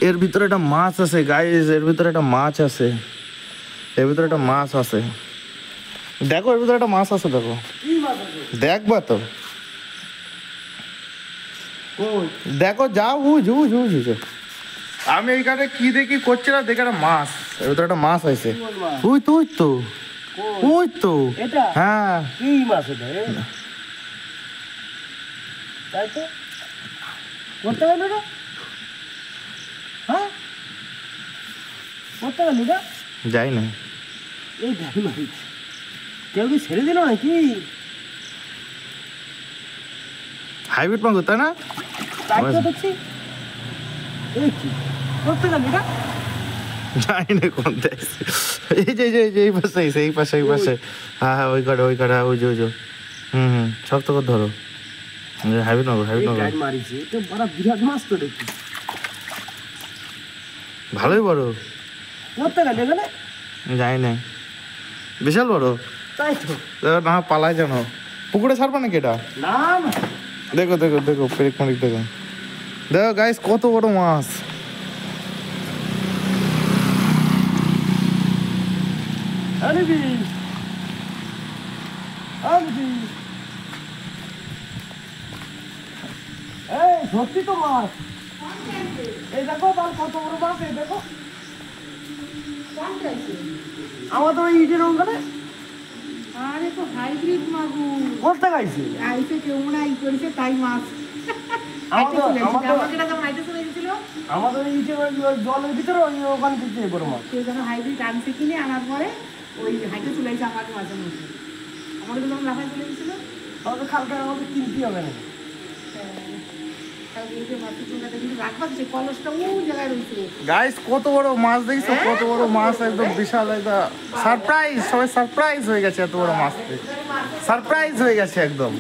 এর ভিতরে একটা মাছ আছে গাইস, এর ভিতরে একটা মাছ আছে, এর ভিতরে একটা মাছ আছে। দেখো এর ভিতরে একটা মাছ আছে, দেখো দেখবা তো, দেখো যা বুঝ। আমি এইখানে কি দেখি করছি না, দেখে একটা মাছ, এর ভিতরে একটা মাছ আছে। ওই তো ওই তো হ্যাঁ, কি মাছ এটা? তাই তো করতে গেল না, হ্যাঁ করতে গেল না, যাই না। এই গাড়ি মারিস কেউ কি ছেড়ে দিল নাকি? হাইব্রিড মাছ তাই না? তাই তো দেখছি। এই কি করতে গেল এটা? যাই না কোন দেশ। এই যে এই পাশে, এই পাশে। হ্যাঁ ওই কাটা ওই যে শক্ত করে ধরো। হাইব্রিড মাছ মারিছে, এটা বড় বিরাট মাছ তো দেখছি। ভালোই বড়। করতে গেল এখানে? যাই না, বিশাল বড়। তাই তো না পালায় যেন, পুকুরে ছাড়বা নাকি এটা? না না, দেখো পেরেক মালিক দেখো গাইস কত বড় মাছ। সত্যি তো মাছ। এই দেখো তার কত বড় মাছ, এই দেখো আমাদের ওই ইটের ওখানে। আরে তো হাইব্রিড মাগুর কোথা গাইছে? আইসে কেউ মনে হয় করেছে তাই মাছ আমাদের আমাদের ইটের ওই জলের ভিতরে ওই ওখানে থেকে বড় মাছ। কেউ যেন হাইব্রিড আনছে কিনে আনার পরে ওই হাইটে চলে এসে আমাকে মাছের মধ্যে আমাকে তো যখন লাফায় চলে গেছিল। আমাদের খালটা আমাদের কিনতে হবে না। গাইস কত বড় মাছ দেখছো, কত বড় মাছ, একদম বিশাল, একদম সারপ্রাইজ, সবাই সারপ্রাইজ হয়ে গেছে এত বড় মাছ, সারপ্রাইজ হয়ে গেছে একদম।